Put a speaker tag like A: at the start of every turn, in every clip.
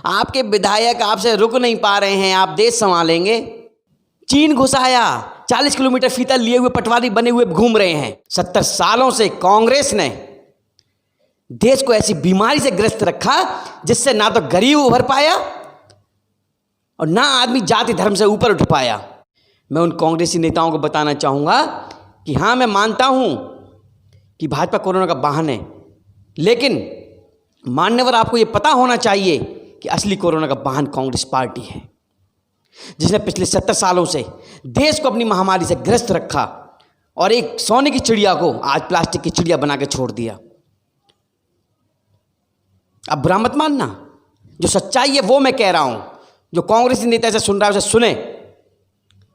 A: आपके विधायक आपसे रुक नहीं पा रहे हैं, आप देश संभालेंगे। चीन घुसाया, 40 किलोमीटर फीता लिए हुए पटवारी बने हुए घूम रहे हैं। 70 सालों से कांग्रेस ने देश को ऐसी बीमारी से ग्रस्त रखा जिससे ना तो गरीब उभर पाया और ना आदमी जाति धर्म से ऊपर उठ पाया। मैं उन कांग्रेसी नेताओं को बताना चाहूँगा कि हाँ, मैं मानता हूँ कि भाजपा कोरोना का वाहन है, लेकिन मान्यवर आपको ये पता होना चाहिए कि असली कोरोना का वाहन कांग्रेस पार्टी है, जिसने पिछले 70 सालों से देश को अपनी महामारी से ग्रस्त रखा और एक सोने की चिड़िया को आज प्लास्टिक की चिड़िया बना के छोड़ दिया। अब बुरा मत मानना, जो सच्चाई है वो मैं कह रहा हूं। जो कांग्रेसी नेता से सुन रहा है उसे सुने,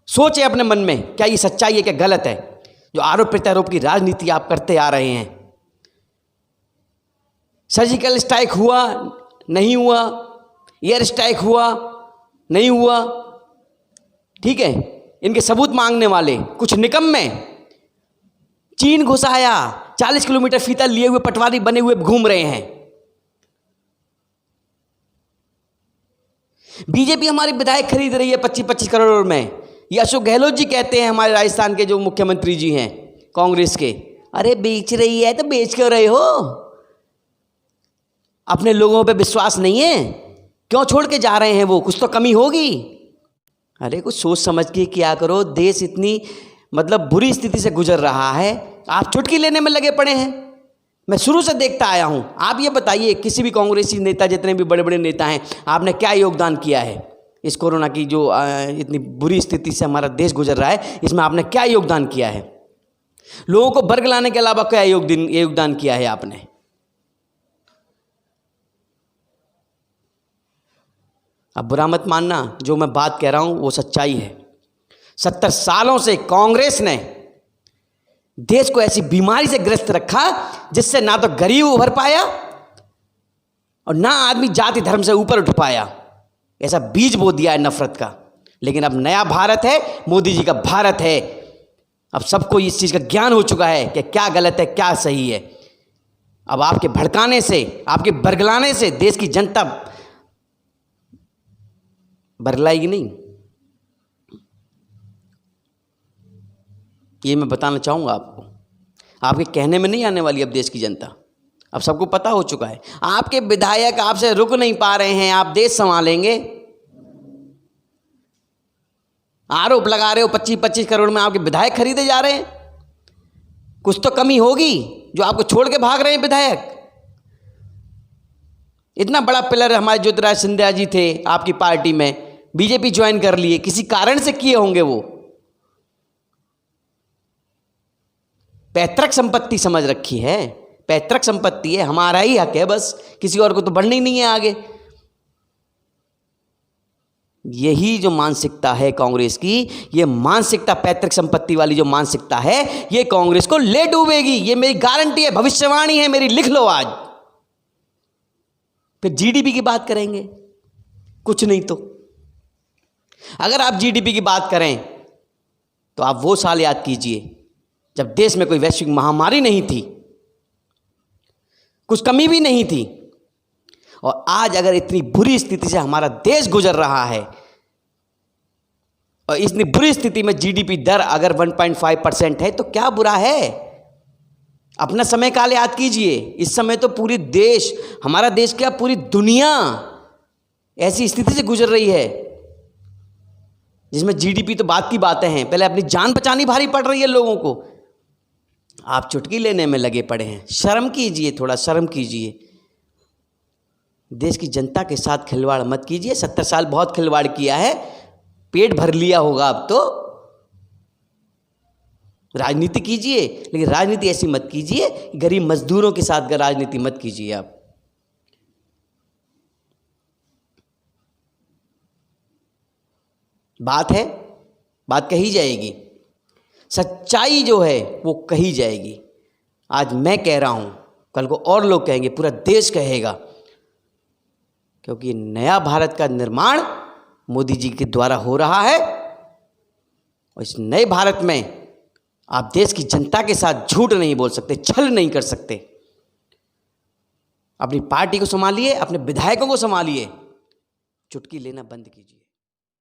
A: सोचे अपने मन में क्या ये सच्चाई है क्या गलत है। जो आरोप प्रत्यारोप की राजनीति आप करते आ रहे हैं, सर्जिकल स्ट्राइक हुआ नहीं हुआ, एयर स्ट्राइक हुआ नहीं हुआ, ठीक है, इनके सबूत मांगने वाले कुछ निकम्मे। चीन घुसाया, 40 किलोमीटर फीता लिए हुए पटवारी बने हुए घूम रहे हैं। बीजेपी हमारी विधायक खरीद रही है 25-25 करोड़ में। ये अशोक गहलोत जी कहते हैं, हमारे राजस्थान के जो मुख्यमंत्री जी हैं कांग्रेस के, अरे बेच रही है तो बेच क्यों रहे हो? अपने लोगों पे विश्वास नहीं है, क्यों छोड़ के जा रहे हैं वो? कुछ तो कमी होगी। अरे कुछ सोच समझ के क्या करो, देश इतनी बुरी स्थिति से गुजर रहा है, आप चुटकी लेने में लगे पड़े हैं। मैं शुरू से देखता आया हूं। आप ये बताइए, किसी भी कांग्रेसी नेता, जितने भी बड़े बड़े नेता हैं, आपने क्या योगदान किया है इस कोरोना की जो इतनी बुरी स्थिति से हमारा देश गुजर रहा है, इसमें आपने क्या योगदान किया है? लोगों को वर्ग लाने के अलावा क्या योगदान किया है आपने? अब बुरा मत मानना, जो मैं बात कह रहा हूं वो सच्चाई है। 70 सालों से कांग्रेस ने देश को ऐसी बीमारी से ग्रस्त रखा जिससे ना तो गरीब उभर पाया और ना आदमी जाति धर्म से ऊपर उठ पाया। ऐसा बीज बो दिया है नफरत का। लेकिन अब नया भारत है, मोदी जी का भारत है। अब सबको इस चीज़ का ज्ञान हो चुका है कि क्या गलत है क्या सही है। अब आपके भड़काने से, आपके बरगलाने से देश की जनता बरलाएगी नहीं, ये मैं बताना चाहूँगा आपको। आपके कहने में नहीं आने वाली अब देश की जनता। अब सबको पता हो चुका है। आपके विधायक आपसे रुक नहीं पा रहे हैं, आप देश संभालेंगे। आरोप लगा रहे हो 25-25 करोड़ में आपके विधायक खरीदे जा रहे हैं। कुछ तो कमी होगी जो आपको छोड़ के भाग रहे हैं विधायक। इतना बड़ा पिलर हमारे ज्योतिरादित्य सिंधिया जी थे आपकी पार्टी में, बीजेपी ज्वाइन कर लिए, किसी कारण से किए होंगे वो। पैतृक संपत्ति समझ रखी है, पैतृक संपत्ति है, हमारा ही हक है बस, किसी और को तो बढ़ना ही नहीं है आगे। यही जो मानसिकता है कांग्रेस की, ये मानसिकता, पैतृक संपत्ति वाली जो मानसिकता है, ये कांग्रेस को ले डूबेगी। ये मेरी गारंटी है, भविष्यवाणी है मेरी, लिख लो आज। फिर जीडीपी की बात करेंगे, कुछ नहीं तो। अगर आप जीडीपी की बात करें तो आप वो साल याद कीजिए जब देश में कोई वैश्विक महामारी नहीं थी, कुछ कमी भी नहीं थी। और आज अगर इतनी बुरी स्थिति से हमारा देश गुजर रहा है और इतनी बुरी स्थिति में जीडीपी दर अगर 1.5% है तो क्या बुरा है? अपना समय काल याद कीजिए। इस समय तो पूरी देश, हमारा देश क्या पूरी दुनिया ऐसी स्थिति से गुजर रही है जिसमें जीडीपी तो बात की बातें हैं, पहले अपनी जान बचानी भारी पड़ रही है लोगों को। आप चुटकी लेने में लगे पड़े हैं। शर्म कीजिए, थोड़ा शर्म कीजिए। देश की जनता के साथ खिलवाड़ मत कीजिए। 70 साल बहुत खिलवाड़ किया है, पेट भर लिया होगा अब तो। राजनीति कीजिए, लेकिन राजनीति ऐसी मत कीजिए, गरीब मजदूरों के साथ राजनीति मत कीजिए आप। बात है, बात कही जाएगी, सच्चाई जो है वो कही जाएगी। आज मैं कह रहा हूं, कल को और लोग कहेंगे, पूरा देश कहेगा, क्योंकि नया भारत का निर्माण मोदी जी के द्वारा हो रहा है। और इस नए भारत में आप देश की जनता के साथ झूठ नहीं बोल सकते, छल नहीं कर सकते। अपनी पार्टी को संभालिए, अपने विधायकों को संभालिए। चुटकी लेना बंद कीजिए।